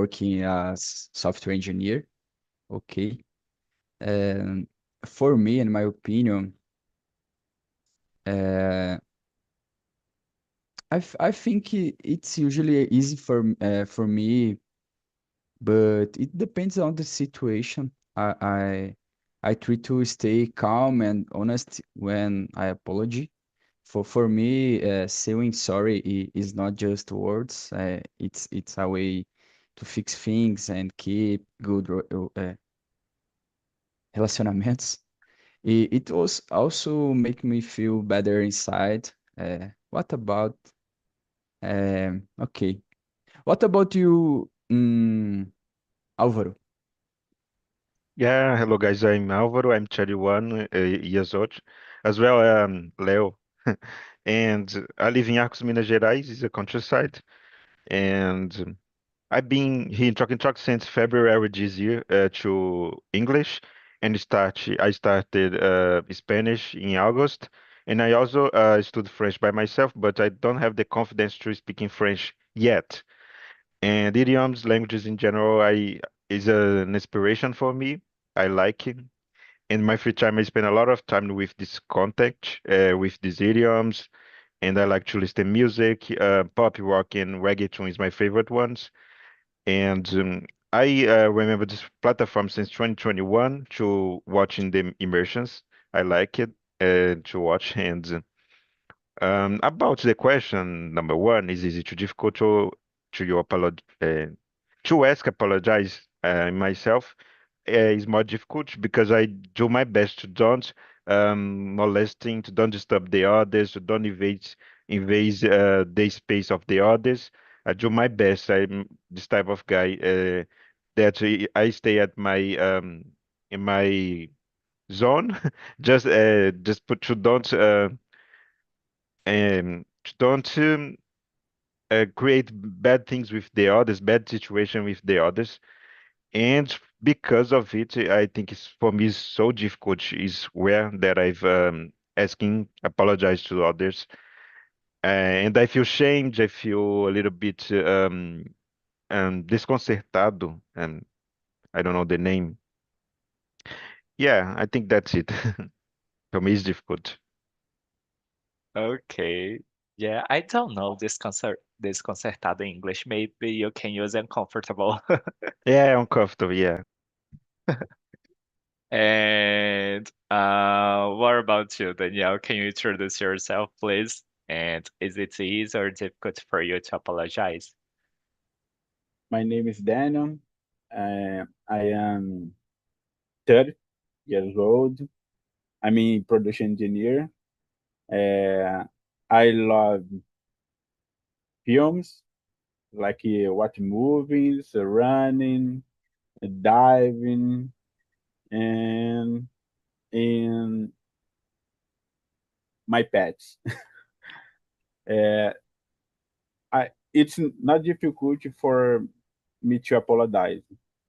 working as software engineer. Okay. Um, for me, in my opinion, uh, I think it's usually easy for me, but it depends on the situation. I try to stay calm and honest when I apologize. For me, saying sorry is not just words. It's a way to fix things and keep good relacionamentos. It was also make me feel better inside. What about okay? What about you, Álvaro? Yeah, hello guys, I'm Álvaro, I'm 31 years old, as well Leo, and I live in Arcos, Minas Gerais, it's a countryside, and I've been here in TALKNTALK since February this year to English, and I started Spanish in August, and I also studied French by myself, but I don't have the confidence to speak in French yet. And idioms, languages in general, I is an inspiration for me. I like it. In my free time, I spend a lot of time with this context, with these idioms, and I like to listen to music. Pop, rock, and reggaeton is my favorite ones. And I remember this platform since 2021 to watching the immersions. I like it to watch. And about the question number one, is it difficult to you to ask apologize myself? Is more difficult because I do my best to don't molesting, to don't disturb the others, to don't invade the space of the others. I do my best. I'm this type of guy that I stay at my in my zone, just put to don't create bad things with the others, bad situation with the others. And because of it, I think it's for me is so difficult is where that I've asking apologize to others. And I feel shamed, I feel a little bit desconcertado, and I don't know the name. Yeah, I think that's it. For me, it's difficult. Okay. Yeah, I don't know desconcertado in English. Maybe you can use uncomfortable. Yeah, uncomfortable. Yeah. And what about you, Danielle? Can you introduce yourself, please? And is it easy or difficult for you to apologize? My name is Daniel. I am 30 years old. I'm a production engineer. Uh, I love films, like watch movies, running, diving, and in my pets. Uh, it's not difficult for me to apologize.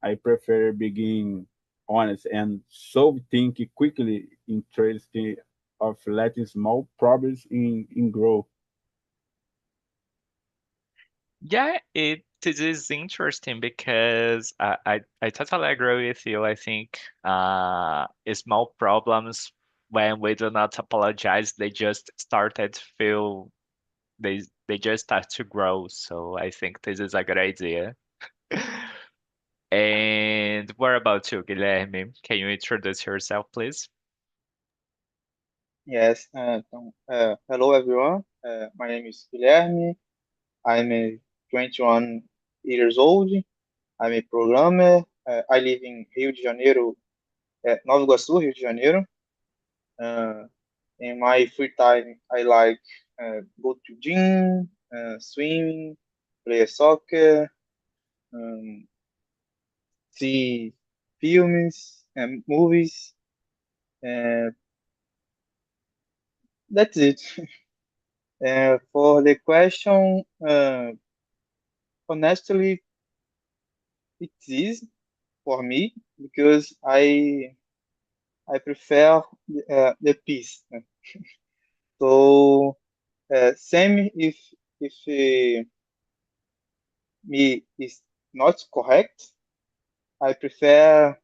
I prefer being honest and solve things quickly interested of letting small problems in grow. Yeah, this is interesting because I totally agree with you. I think small problems when we do not apologize, they just started to feel they they just start to grow. So I think this is a good idea. And what about you, Guilherme? Can you introduce yourself, please? Yes, hello everyone. My name is Guilherme. I'm 21 years old. I'm a programmer. I live in Rio de Janeiro, Nova Iguaçu, Rio de Janeiro. Uh, in my free time, I like go to gym, swim, play soccer, um, see films and movies. Uh, that's it. For the question, honestly, it is for me because I prefer the peace. So same if me is not correct, I prefer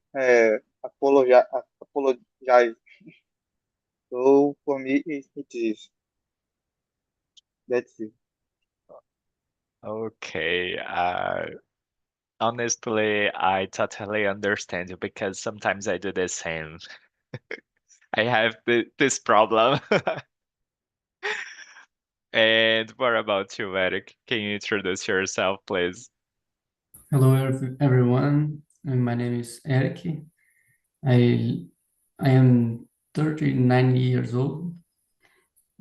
apologize. So for me, it is. That's it. Okay. Honestly, I totally understand you because sometimes I do the same. I have this problem. And what about you, Eric? Can you introduce yourself, please? Hello, everyone. My name is Eric. I am 39 years old.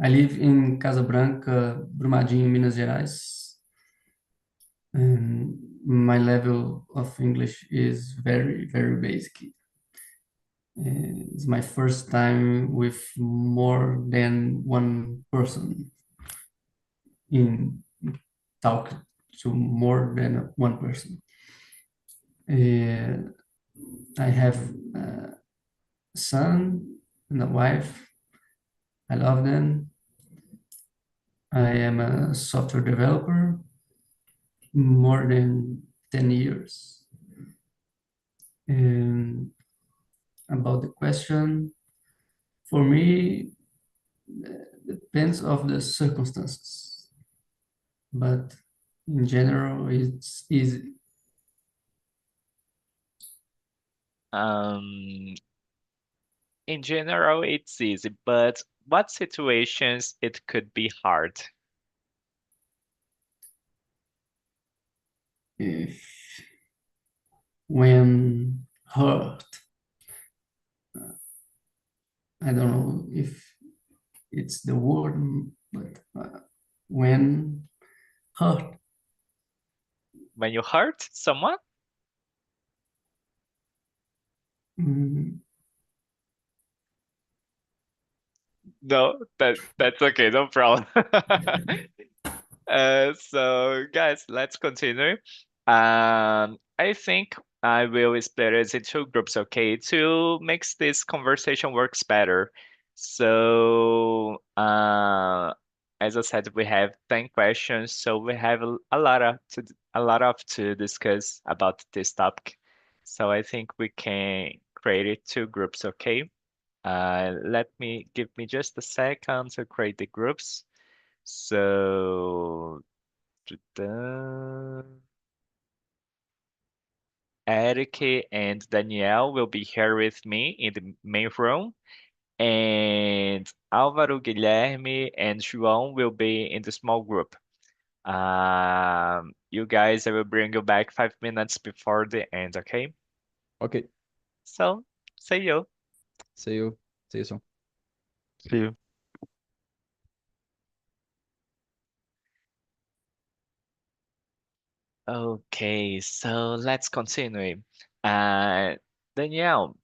I live in Casabranca, Brumadinho, Minas Gerais. And my level of English is very, very basic. It's my first time with more than one person in talk to more than one person. I have a son and a wife. I love them. I am a software developer more than 10 years. And about the question, for me, depends of the circumstances, but in general, it's easy. In general, it's easy, but what situations it could be hard? If when hurt, I don't know if it's the word, but when hurt, When you hurt someone? mm, No, that's okay, no problem. So guys, let's continue. I think I will split it into two groups, okay, to make this conversation works better. So, as I said, we have 10 questions, so we have a lot of to discuss about this topic. So I think we can create it two groups, okay? Give me just a second to create the groups. So, Eric and Danielle will be here with me in the main room, and Álvaro, Guilherme, and João will be in the small group. You guys, I will bring you back 5 minutes before the end, okay? Okay. So, see you. See you. See you soon. See you. Okay, so let's continue. Danielle,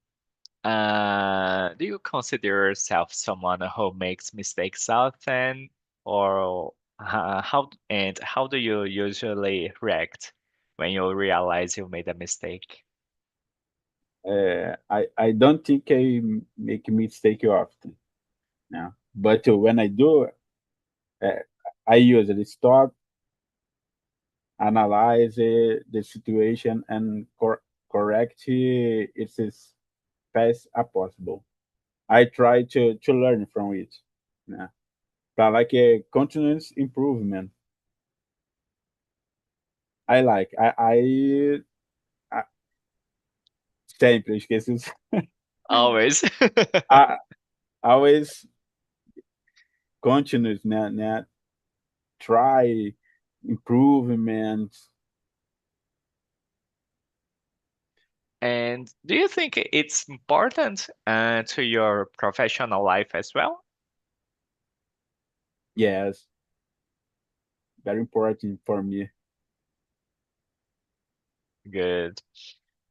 do you consider yourself someone who makes mistakes often, or how do you usually react when you realize you made a mistake? I don't think I make mistake often. No. But when I do, uh, I usually stop, analyze the situation, and correct it as fast as possible. I try to learn from it. Yeah. But like a continuous improvement. I sempre esqueci. Always. I always continuous, né? Try improvement. And do you think it's important to your professional life as well? Yes, very important for me. Good.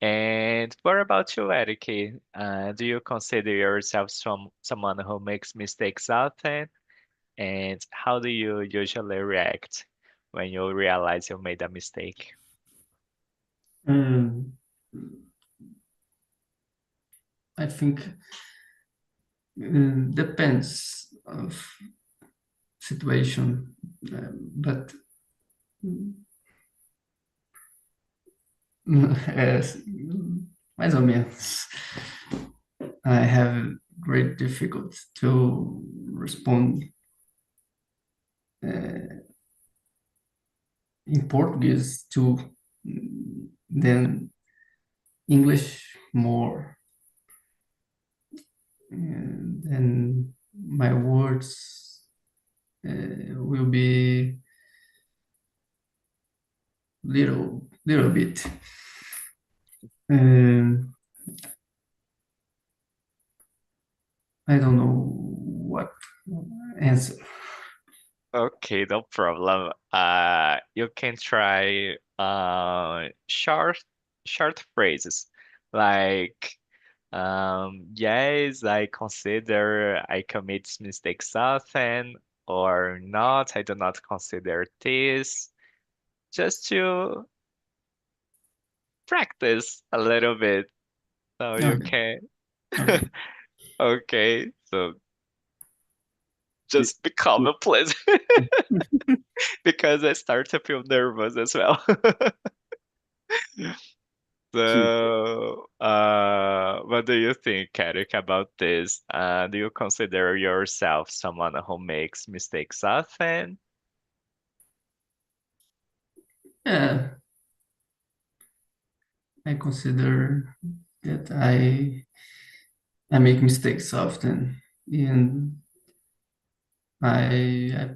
And what about you, Eric? Do you consider yourself someone who makes mistakes often? And how do you usually react when you realize you made a mistake? um, I think depends of situation, but É, mais ou menos. I have great difficulty to respond in Portuguese to than English more. And then my words will be little bit. I don't know what answer. Okay, no problem. You can try short phrases like yes, I consider I commit mistakes often, or not, I do not consider this. Just to practice a little bit so you Okay, can. okay. Okay, so Ti- just be calm, ti- please, because I start to feel nervous as well. Teacher, So, what do you think, Eric, about this? Do you consider yourself someone who makes mistakes often? Yeah, I consider that I make mistakes often, and I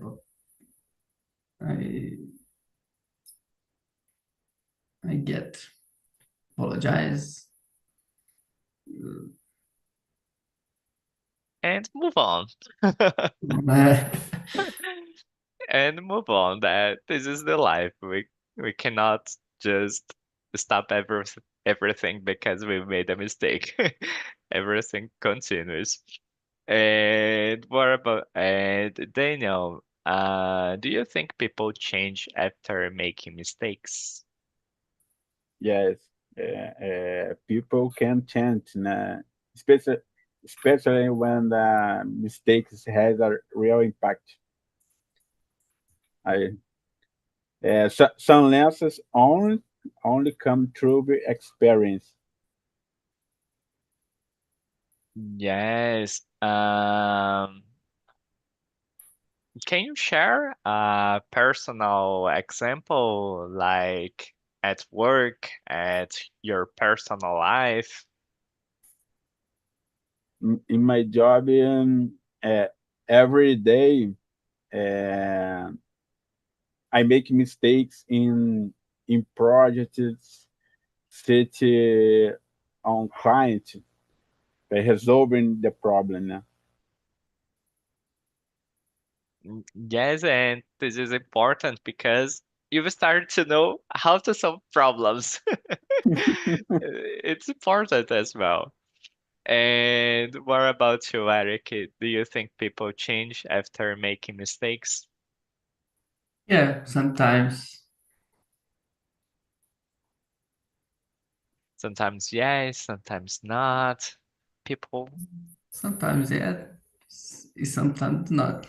I I get apologize. And move on. Uh, And move on. That this is the life. We cannot just stop everything because we made a mistake. Everything continues. And what about and Daniel? Do you think people change after making mistakes? yes, people can change, especially especially when the mistakes has a real impact. I some lessons only come through the experience. Yes. Can you share a personal example, like at work, at your personal life? In my job, uh, every day, uh, I make mistakes in projects, sit on client, resolving the problem. Yes, and this is important because you've started to know how to solve problems. It's important as well. And what about you, Eric? Do you think people change after making mistakes? yeah, sometimes Sometimes yes, sometimes not. People, sometimes yeah, sometimes not.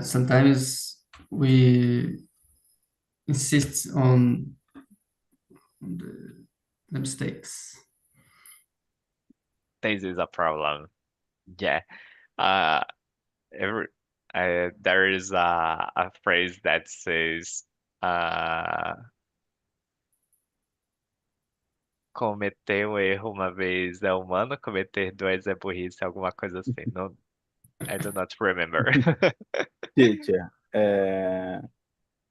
Sometimes we insist on the mistakes. this is a problem. Yeah. Uh, every, there is a phrase that says, uh, cometer um erro uma vez é humano, cometer dois é burrice, alguma coisa assim. Não, I do not remember. Teacher,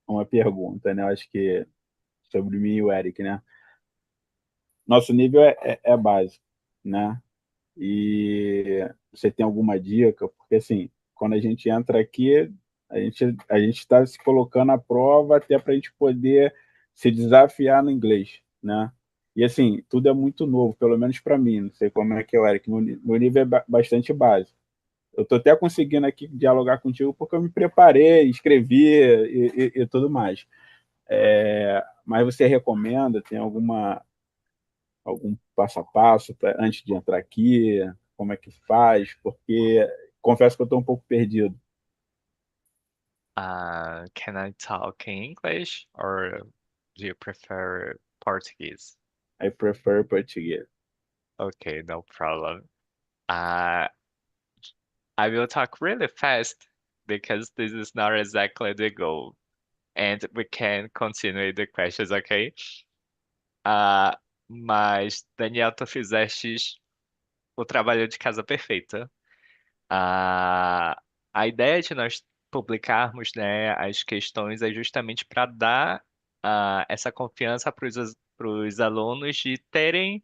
uma pergunta, né? Acho que sobre mim e o Eric, né? Nosso nível é básico, né? E você tem alguma dica? Porque, assim, quando a gente entra aqui, a gente está se colocando à prova até para a gente poder se desafiar no inglês, né? E, assim, tudo é muito novo, pelo menos para mim. Não sei como é que é o Eric. Meu nível é bastante básico. Eu estou até conseguindo aqui dialogar contigo porque eu me preparei, escrevi e tudo mais. Mas você recomenda? Tem algum passo a passo antes de entrar aqui? Como é que faz? Porque confesso que eu estou um pouco perdido. Can I talk in English or do you prefer português? I prefer Portuguese. Okay, no problem. Uh, I will talk really fast because this is not exactly the goal. And we can continue the questions, okay? Mas, Daniel, tu fizestes o trabalho de casa perfeito. A ideia de nós publicarmos, né, as questões é justamente para dar essa confiança para os alunos de terem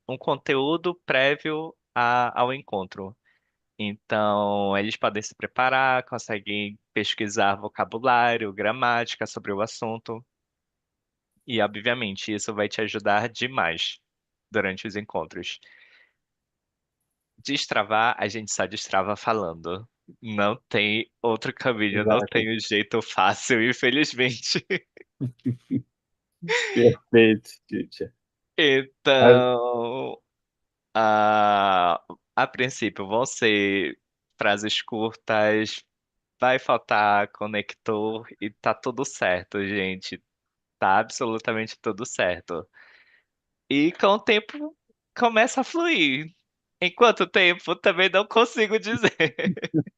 um conteúdo prévio ao encontro. Então, eles podem se preparar, conseguem pesquisar vocabulário, gramática sobre o assunto. E, obviamente, isso vai te ajudar demais durante os encontros. Destravar, a gente só destrava falando. Não tem outro caminho, não Exato. tem um jeito fácil, infelizmente. Perfeito, teacher. Mas, Então, a princípio, vão ser frases curtas, vai faltar conector e tá tudo certo, gente. Tá absolutamente tudo certo. E com o tempo começa a fluir. Em quanto tempo? Também não consigo dizer.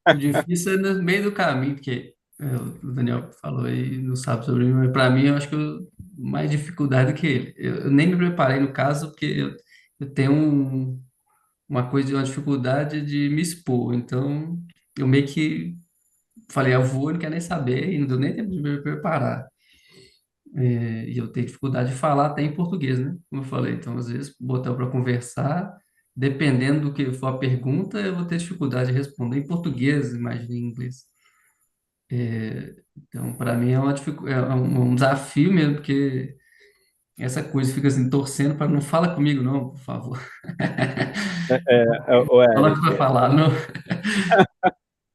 O difícil é no meio do caminho, porque o Daniel falou aí, não sabe sobre mim, mas para mim eu acho que eu mais dificuldade que ele. Eu nem me preparei no caso, porque eu tenho uma coisa, uma dificuldade de me expor. Então, eu meio que falei, eu vou, não quero nem saber, e não deu nem tempo de me preparar. E eu tenho dificuldade de falar até em português, né? Como eu falei, então às vezes botar para conversar, dependendo do que for a pergunta, eu vou ter dificuldade de responder em português, imagina em inglês. Então, para mim é um desafio mesmo, porque essa coisa fica assim, torcendo para não fala comigo, não, por favor. o Coloca Eric, para falar, não.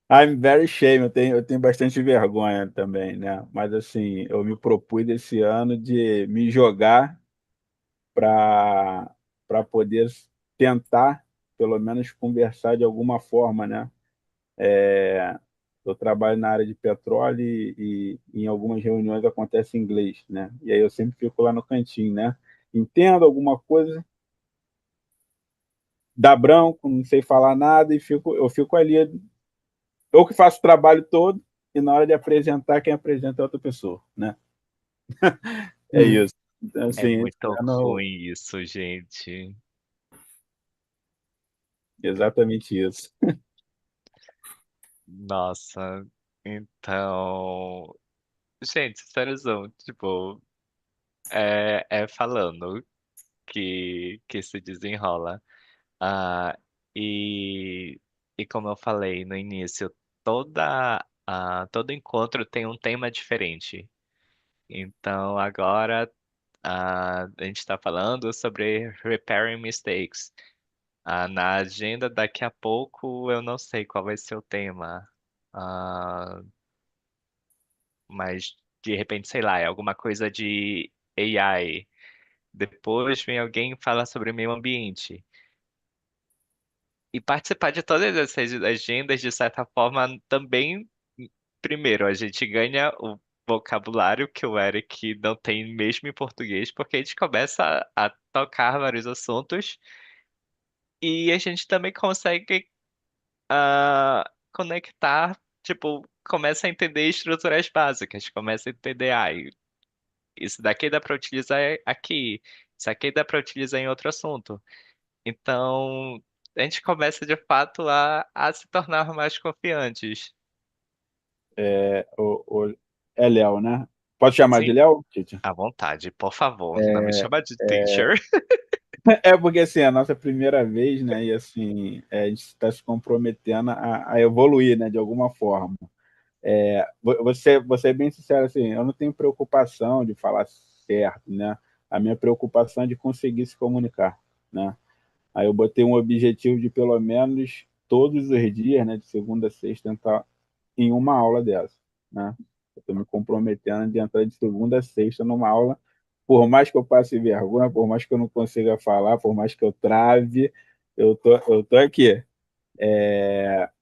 I'm very shame, eu tenho bastante vergonha também, né? Mas assim, eu me propus esse ano de me jogar para poder tentar, pelo menos, conversar de alguma forma, né? Eu trabalho na área de petróleo e em algumas reuniões acontece em inglês, né? E aí eu sempre fico lá no cantinho, né? Entendo alguma coisa, dá branco, não sei falar nada e eu fico ali, eu que faço o trabalho todo e na hora de apresentar, quem apresenta é outra pessoa, né? É Hum. isso. Então, É assim, esse muito ano, ruim isso, gente. exatamente isso. Nossa. Então. Gente, sériozão, tipo, é falando que se desenrola. Ah, e, e como eu falei no início, todo encontro tem um tema diferente. Então agora a gente está falando sobre repairing mistakes. Na agenda daqui a pouco eu não sei qual vai ser o tema. Ah, mas de repente, sei lá, é alguma coisa de AI. Depois vem alguém e fala sobre meio ambiente. E participar de todas essas agendas, de certa forma, também, primeiro, a gente ganha o vocabulário que o Eric não tem mesmo em português, porque a gente começa a tocar vários assuntos e a gente também consegue conectar, tipo, começa a entender estruturas básicas, começa a entender, isso daqui dá para utilizar aqui, isso aqui dá para utilizar em outro assunto. Então, a gente começa de fato a se tornar mais confiantes. É Léo, né? Pode chamar de Sim, Léo, Titi? à vontade, por favor, não me chama de teacher. É porque assim, é a nossa primeira vez, né? E assim, a gente está se comprometendo a evoluir, né? De alguma forma. Você é bem sincero, assim, eu não tenho preocupação de falar certo, né? A minha preocupação é de conseguir se comunicar, né? Aí eu botei um objetivo de pelo menos todos os dias, né? De segunda a sexta, tentar em uma aula dessa, né? Eu estou me comprometendo de entrar de segunda a sexta numa aula, por mais que eu passe vergonha, por mais que eu não consiga falar, por mais que eu trave, eu tô aqui.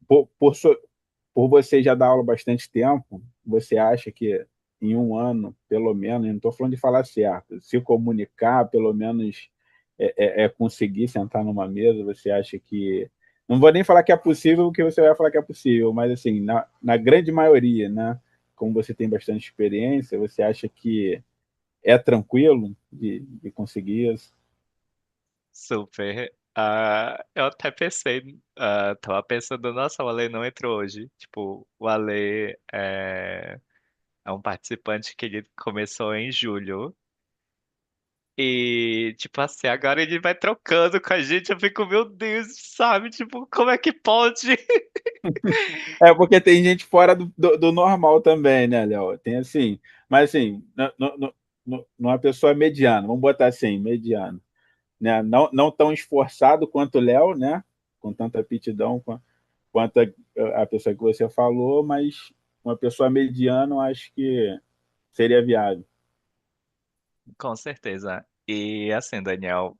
Por você já dar aula há bastante tempo, você acha que em um ano, pelo menos, não estou falando de falar certo, se comunicar, pelo menos conseguir sentar numa mesa, você acha que. Não vou nem falar que é possível, porque você vai falar que é possível, mas assim, na grande maioria, né? Como você tem bastante experiência, você acha que é tranquilo de conseguir isso? Super. Eu até pensei, tava pensando, nossa, o Ale não entrou hoje. Tipo, o Ale é um participante que ele começou em julho. E, tipo assim, agora ele vai trocando com a gente. Eu fico, meu Deus, sabe? Tipo, como é que pode? É porque tem gente fora do normal também, né, Léo? Tem assim, mas assim, numa pessoa mediana, vamos botar assim, mediana, né? Não tão esforçado quanto o Léo, né? Com tanta aptidão quanto a pessoa que você falou, mas uma pessoa mediana eu acho que seria viável. Com certeza. E assim, Daniel,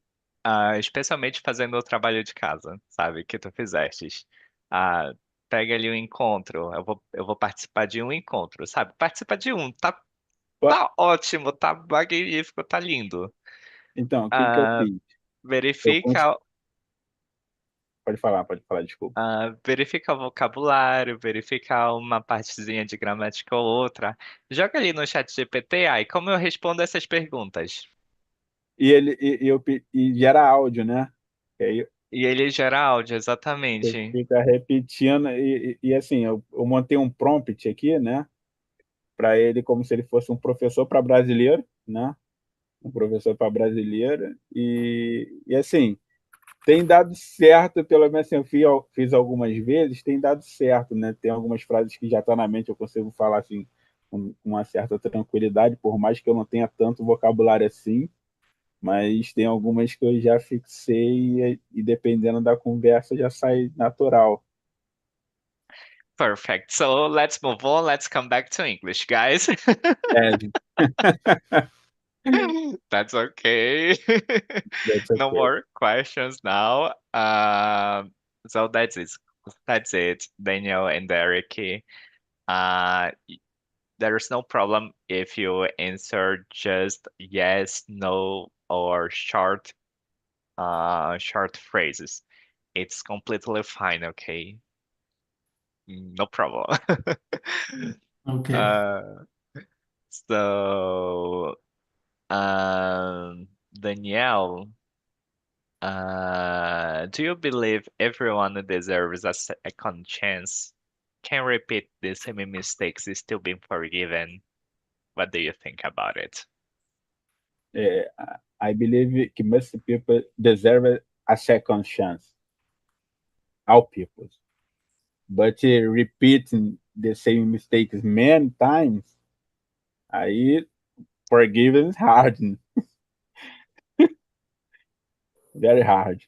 especialmente fazendo o trabalho de casa, sabe, que tu fizestes. Ah, pega ali um encontro, eu vou participar de um encontro, sabe? Participa de um, tá ótimo, tá magnífico, tá lindo. Então, o que que eu Ah, fiz? Eu cons- verifica, pode falar, desculpa. verifica o vocabulário, verifica uma partezinha de gramática ou outra. Joga ali no chat GPT, aí como eu respondo essas perguntas? E gera áudio, né? E aí E ele gera áudio, você exatamente. fica repetindo, assim, eu montei um prompt aqui, né? Para ele, como se ele fosse um professor para brasileiro, né? Um professor para brasileiro. E assim, tem dado certo, pelo menos assim, fiz algumas vezes, tem dado certo, né? Tem algumas frases que já estão na mente, eu consigo falar assim com uma certa tranquilidade, por mais que eu não tenha tanto vocabulário assim, mas tem algumas que eu já fixei e dependendo da conversa já sai natural. Perfect. So let's move on. Let's come back to English, guys. É, That's okay. that's No okay. more questions now. So that's it. That's it, Daniel and Derek. Uh, there's no problem if you answer just yes, no, or short phrases. It's completely fine, okay? No problem. Ok. Uh, so, Danielle, do you believe everyone deserves a second chance? Can repeat the same mistakes is still being forgiven? What do you think about it? É, I believe que most people deserve a second chance. All people. But repeating the same mistakes many times, aí forgiving is hard, very hard.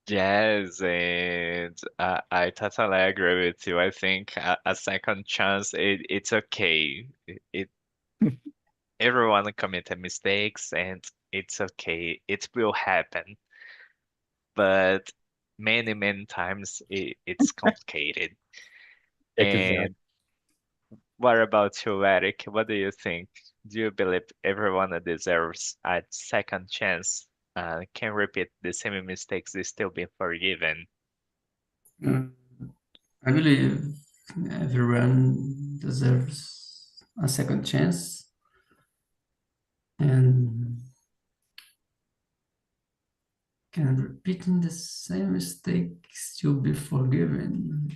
Yes, and I totally agree with you. I think a second chance, it's okay. Everyone commit mistakes, and it's okay. It will happen, but many times it's complicated. Exactly. And what about you, Eric? What do you think? Do you believe everyone deserves a second chance? Can repeat the same mistakes is still be forgiven? Uh, I believe everyone deserves a second chance, and can repeating the same mistake still be forgiven?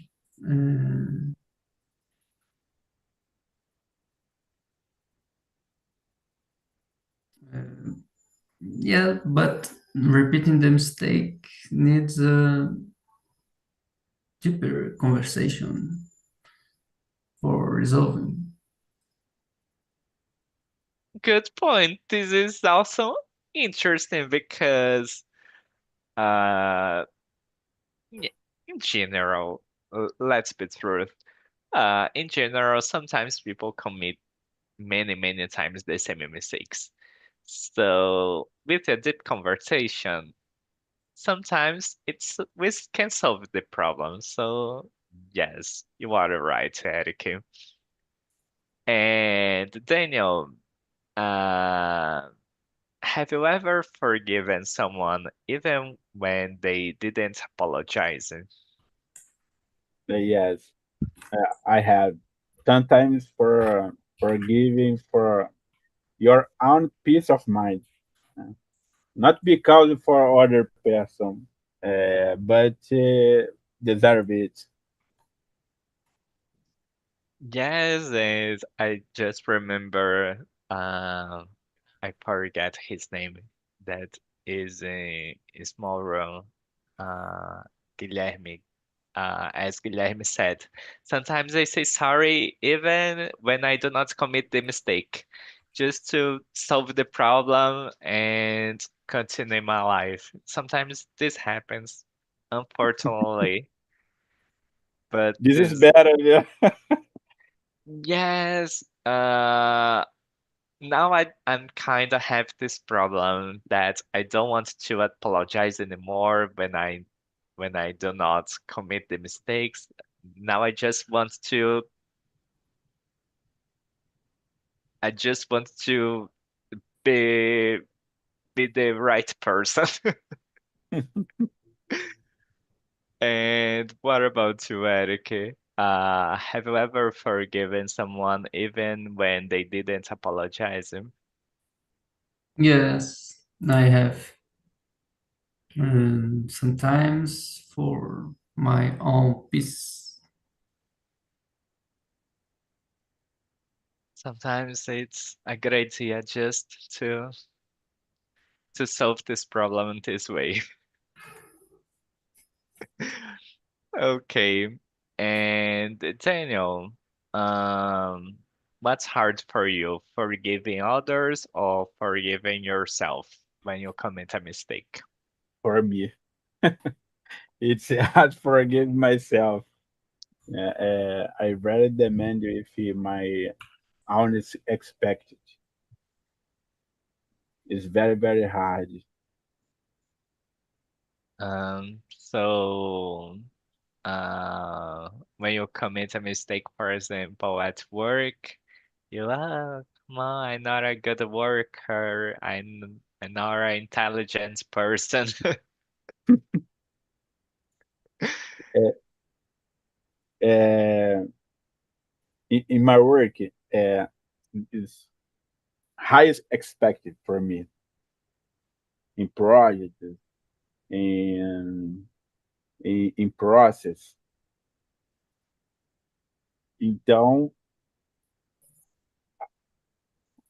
Uh, uh, yeah, but repeating the mistake needs a deeper conversation for resolving. Good point. This is also interesting because, uh, yeah, in general, let's be truth. In general, sometimes people commit many times the same mistakes. So, with a deep conversation, sometimes we can solve the problem. So, yes, you are right, Eric. And Daniel, uh, have you ever forgiven someone even when they didn't apologize? Yes, I have. Sometimes for forgiving for your own peace of mind, uh, not because for other person, but deserve it. Yes, and I just remember, I forget his name. That is a small room. Uh, Guilherme. As Guilherme said, sometimes I say sorry even when I do not commit the mistake, just to solve the problem and continue my life. Sometimes this happens, unfortunately, but This is this, better. Yeah. yes, now I'm kind of have this problem that I don't want to apologize anymore when I do not commit the mistakes. Now I just want to be be the right person. And what about you, Eric? Have you ever forgiven someone even when they didn't apologize? Yes, I have. Sometimes for my own peace. Sometimes it's a good idea just to solve this problem this way. Okay. And Daniel, um, what's hard for you, forgiving others or forgiving yourself when you commit a mistake? For me, it's hard to forgive myself. I rather demand if my own is expected. It's very, very hard. So, when you commit a mistake, for example, at work, come on, I'm not a good worker. I'm not an intelligent person. Uh, uh, in my work, is highest expected for me in projects, in in process. Então,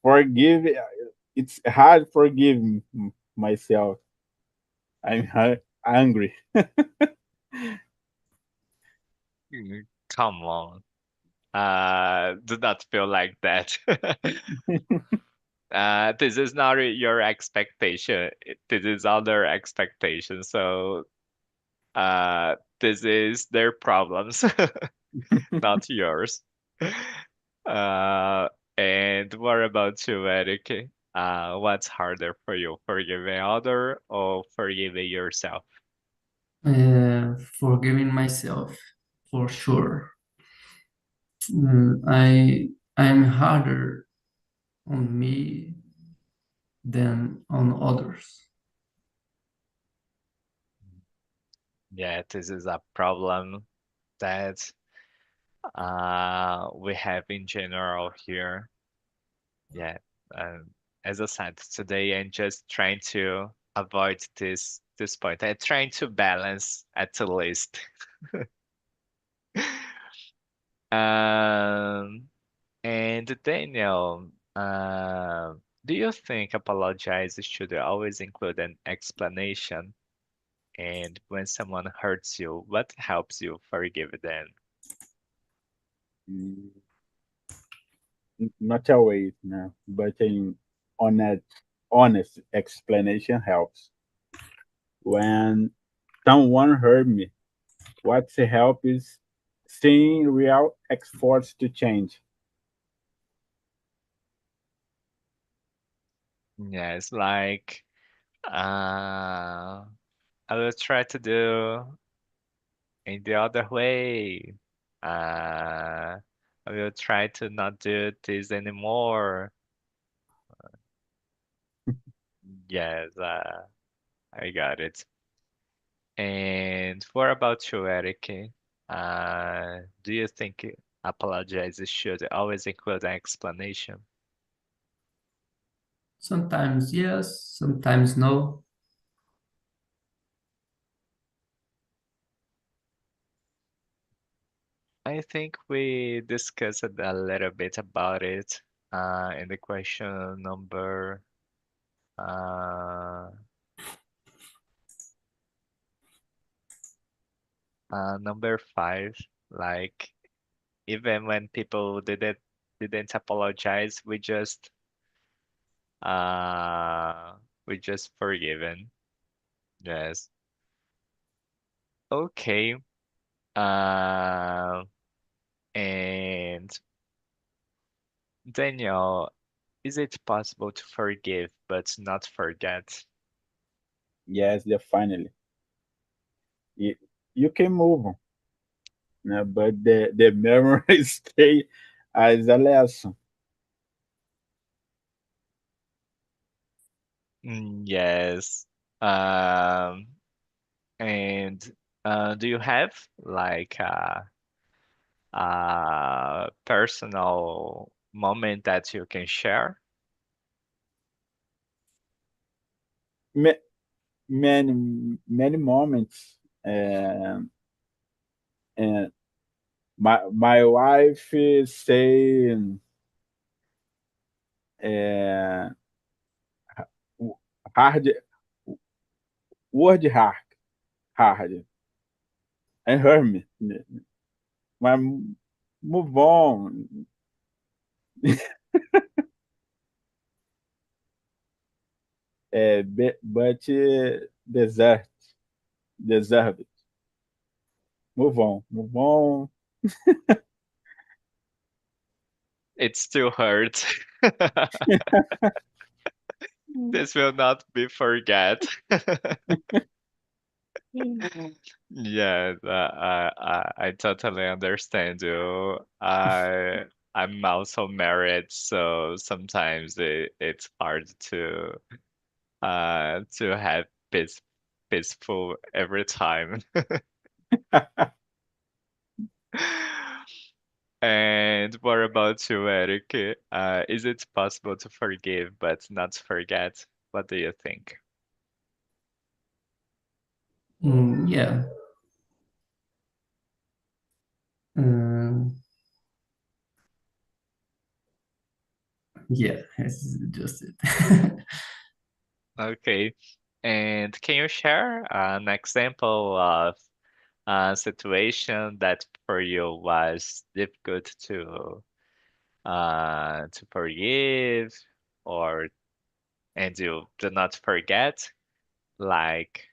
forgive. It's hard forgive myself. Angry. Come on. Do not feel like that. This is not your expectation. This is other expectation. So, this is their problems, not yours. Uh, and what about you, Eric? What's harder for you, forgiving other or forgiving yourself? Forgiving myself for sure. I'm harder on me than on others. Yeah, this is a problem that we have in general here. Yeah, as I said today, I'm just trying to avoid this point. I'm trying to balance at the least. Um, and Daniel, do you think apologize should always include an explanation? And when someone hurts you, what helps you forgive them? Mm, Not always, no, but an honest, honest explanation helps. When someone hurt me, what's help is seeing real efforts to change. Yeah, it's like uh, I will try to do in the other way. Uh, I will try to not do this anymore. Yes, I got it. And what about you, Eric? Do you think apologizes should always include an explanation? Sometimes yes, sometimes no. I think we discussed a little bit about it in the question uh, number 5. Like even when people didn't apologize, uh, we just forgiven. Yes. Okay. Uh, and Daniel, is it possible to forgive but not forget? Yes, definitely. You, you can move on, but the memory stay as a lesson. Yes. Um, and do you have like a personal moment that you can share? Ma- many moments. And and my wife is saying, uh, hard word hard and hurt me. But move on. But deserve it. Move on. It still hurts. This will not be forget. Yes, I totally understand you. I'm also married, so sometimes it's hard to have peaceful every time. And what about you, Eric? Is it possible to forgive but not forget? What do you think? Yeah. Um, yeah, it's just it. Okay. And can you share an example of a situation that for you was difficult to forgive or and you do not forget? Like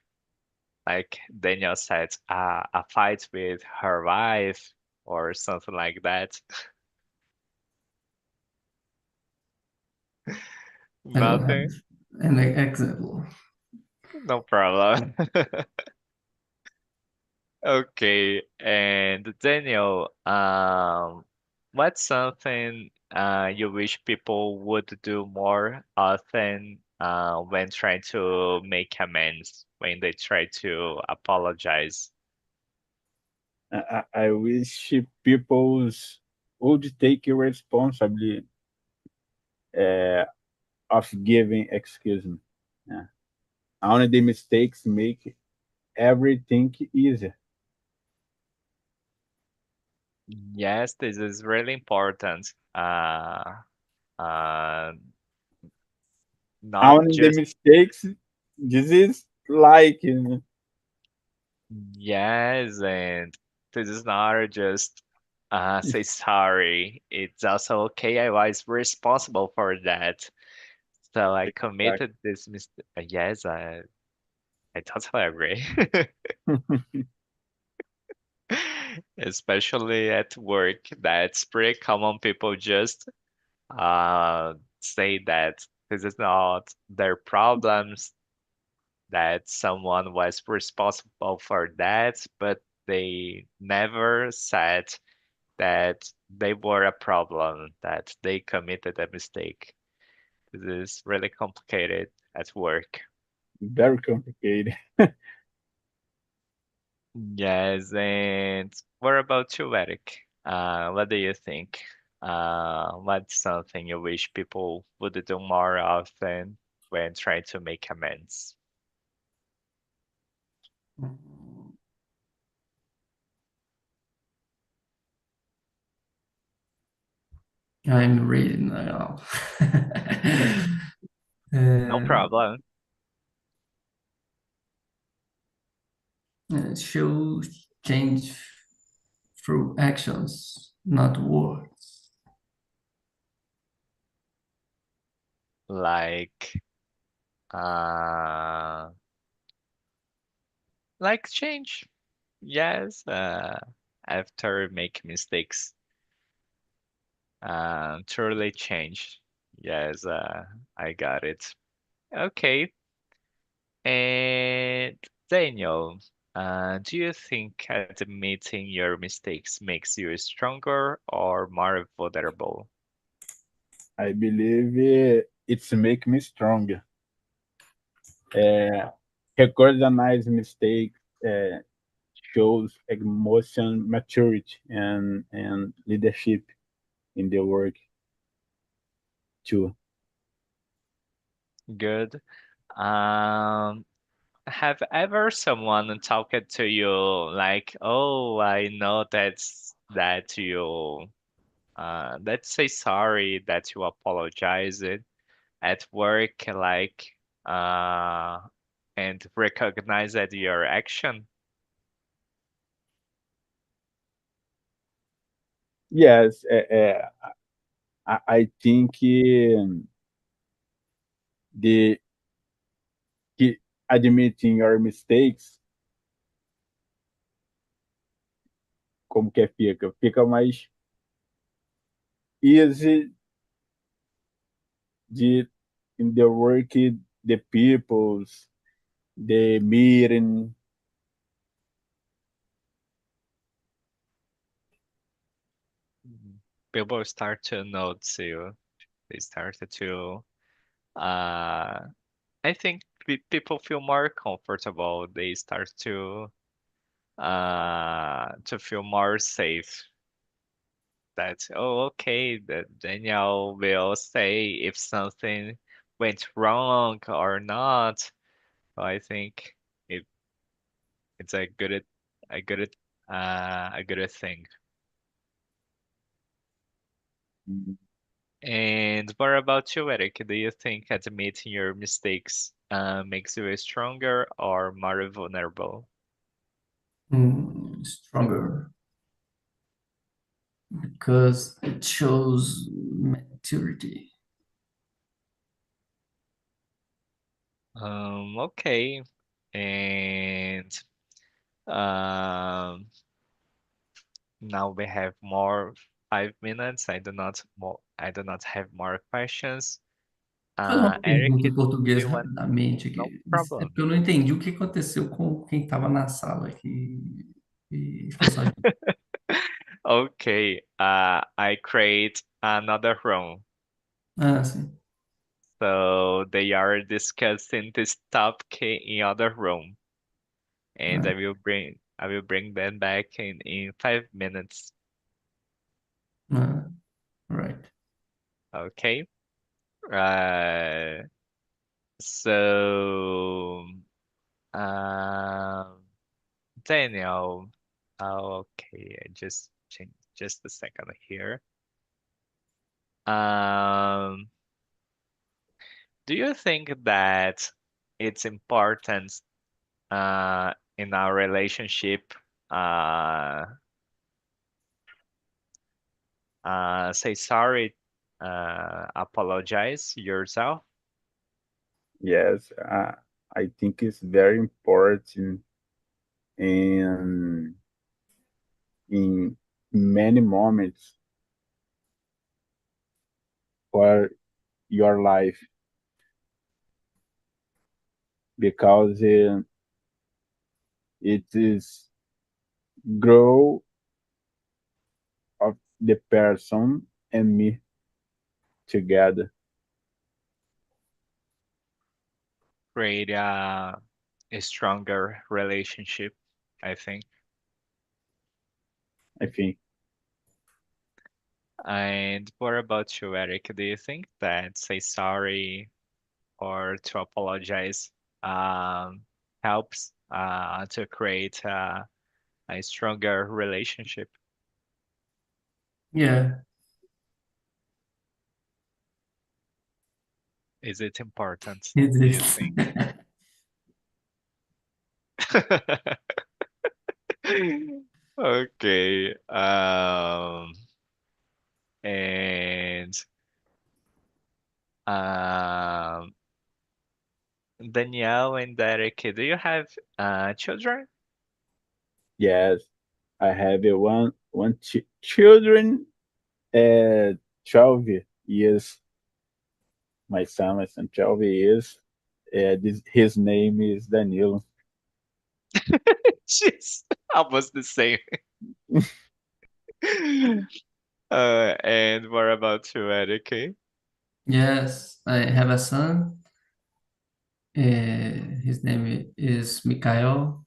like Daniel said, a fight with her wife or something like that. I don't have Nothing? an example. No problem. Okay, and Daniel, what's something you wish people would do more often when trying to make amends, when they try to apologize? I wish people would take responsibility uh, of giving excuse me. Yeah. Only the mistakes make everything easier. Yes, this is really important. Uh, not Only the just mistakes. This is like, yes, and this is not just say sorry. It's also okay. I was responsible for that. So I exactly. committed this mistake. Yes, I totally agree. Especially at work, that's pretty common. People just say that this is not their problems, that someone was responsible for that, but they never said that they were a problem, that they committed a mistake. This is really complicated at work. Very complicated. Yes, and what about you, Eric? What do you think? What's something you wish people would do more often when trying to make amends? I'm reading now. No problem. Shows change through actions, not words. Like, uh, like change. Yes, after make mistakes, truly change. Yes, I got it. Okay. And Daniel, do you think admitting your mistakes makes you stronger or more vulnerable? I believe it's make me stronger. Uh, Recognize mistakes shows emotion maturity and leadership in the work too. Good. Um, have ever someone talked to you like, oh, I know that you let's say sorry, that you apologize it at work, like uh and recognize that your action? Yes, I think the admitting your mistakes, como que fica mais easy de in the work, the people's, the meeting. People start to notice you. They start to uh I think people feel more comfortable. They start to feel more safe. That, oh, okay, that Daniel will say if something went wrong or not. So I think it it's a good a good thing. And what about you, Eric? Do you think admitting your mistakes makes you stronger or more vulnerable? Stronger because it shows maturity. Okay. And um, now we have more 5 minutes. I do not have more questions. Vou fazer uma Eric, pergunta em do português you want? rapidamente No aqui. É problem. porque eu não entendi o que aconteceu com quem estava na sala aqui e ficou só. Okay. I create another room. Ah, sim. So they are discussing this topic in other room, and Ah, I will bring them back in 5 minutes. ah, right. Okay. Uh, so um, Daniel. Oh, okay. I just change just a second here. Um, do you think that it's important in our relationship uh, say sorry, apologize yourself? Yes, I think it's very important in in many moments for your life because it is grow of the person and me together. Create a stronger relationship, I think. I think. And what about you, Eric? Do you think that say sorry or to apologize um, helps to create a stronger relationship? Yeah, Is it important, it do you is. think? Okay. And um, Danielle and Derek, do you have children? Yes, I have one children. 12 years. My son 12 years. His name is Danilo. Jeez, almost the same. And what about you, Eric? Yes, I have a son. His name is Mikhail.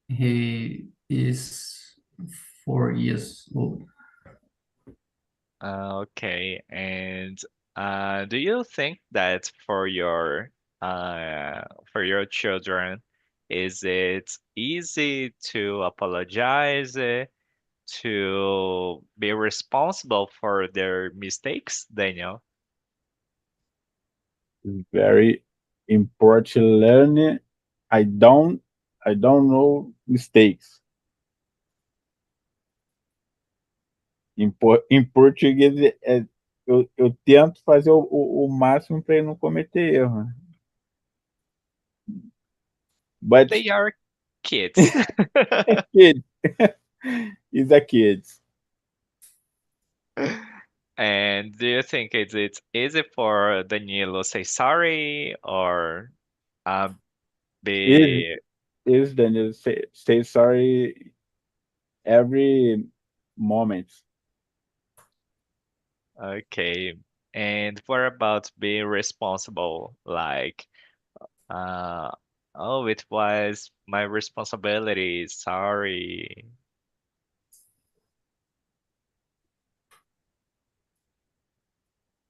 He is 4 years old. Okay, and do you think that for your children, is it easy to apologize, to be responsible for their mistakes, Daniel? It's very important to learn. I don't I don't know mistakes. Em português, eu tento fazer o máximo para ele não cometer erro, né? But They are kids. kid, he's a kid. And do you think it's easy for Danilo say sorry or uh, Is be is Daniel say sorry every moment. okay? And what about being responsible? Like, uh, oh, it was my responsibility. Sorry.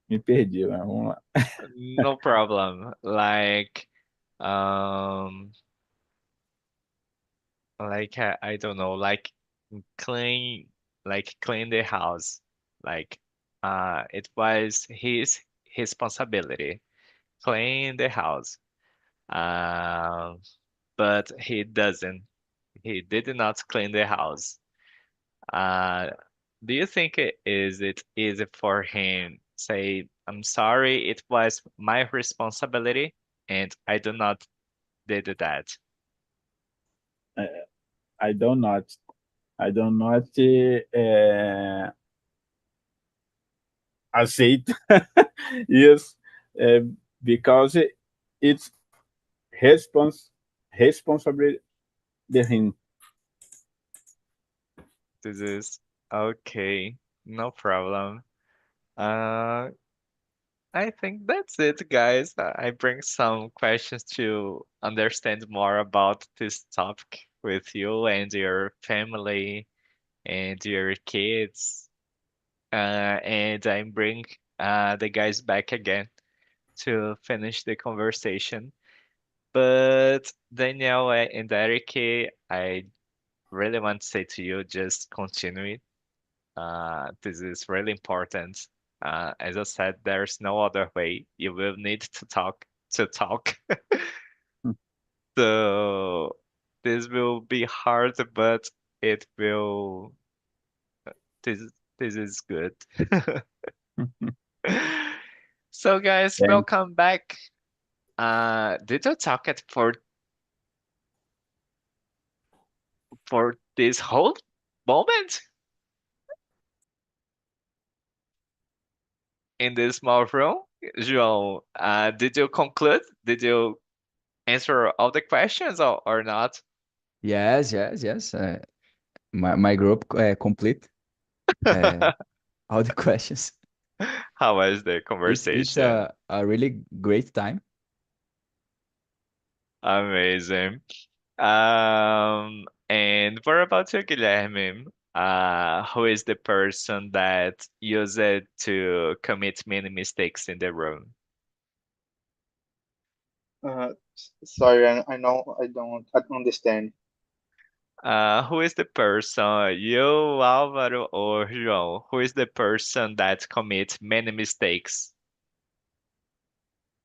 Me perdi, mas vamos lá. No problem. Um, I don't know, clean, clean the house. Like, it was his responsibility, clean the house. Um, but he doesn't. He did not clean the house. Uh, do you think it easy for him say, "I'm sorry, it was my responsibility, and I do not did that." Uh, I do not. I do not aceito. Yes, uh, because it's respons responsibility de him. This is okay, no problem. Uh, I think that's it, guys. I bring some questions to understand more about this topic with you and your family and your kids. And I bring the guys back again to finish the conversation. But Danielle and Eric, I really want to say to you, just continue it. This is really important. As I said, there's no other way. You will need to talk to talk. So this will be hard, but it will. This this is good. So guys, Thank welcome back. Did you talk it for this whole moment in this small room? João, did you conclude? Did you answer all the questions or not? Yes, yes, yes. My group complete. uh, all the questions. How was the It's conversation? a really great time. Amazing. And what about you, Guilherme? Who is the person that used it to commit many mistakes in the room? Sorry, I know I don't understand. Who is the person, you, Álvaro, or João? Who is the person that commits many mistakes?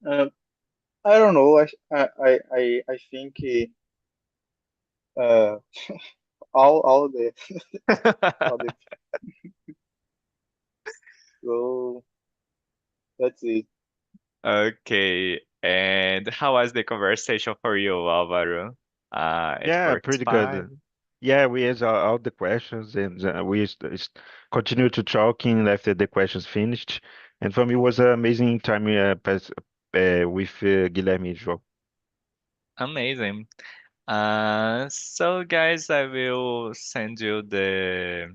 Uh, I don't know. I think uh, all the all the so that's it. Okay. And how was the conversation for you, Álvaro? It Yeah, works pretty good. fine. Yeah, we answered all the questions and we continue to talking after the questions finished. And for me, it was an amazing time with Guilherme and João. Amazing. So guys, I will send you the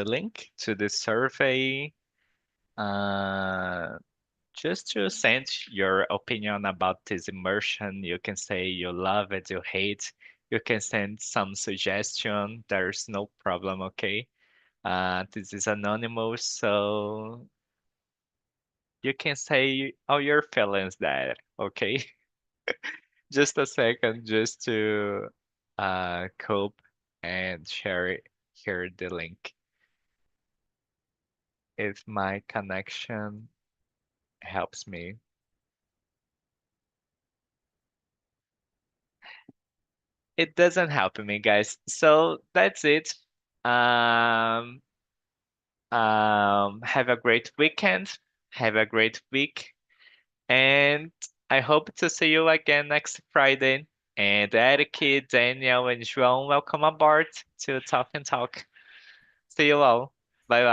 link to the survey. Uh, just to send your opinion about this immersion. You can say you love it, you hate. You can send some suggestion. There's no problem, okay? This is anonymous, so you can say all your feelings there, okay? Just a second, just to cope and share it here the link. If my connection helps me. It doesn't help me, guys. So that's it. Um, have a great weekend. Have a great week. And I hope to see you again next Friday. And Eric, Daniel, and João, welcome aboard to Talk and Talk. See you all. Bye bye.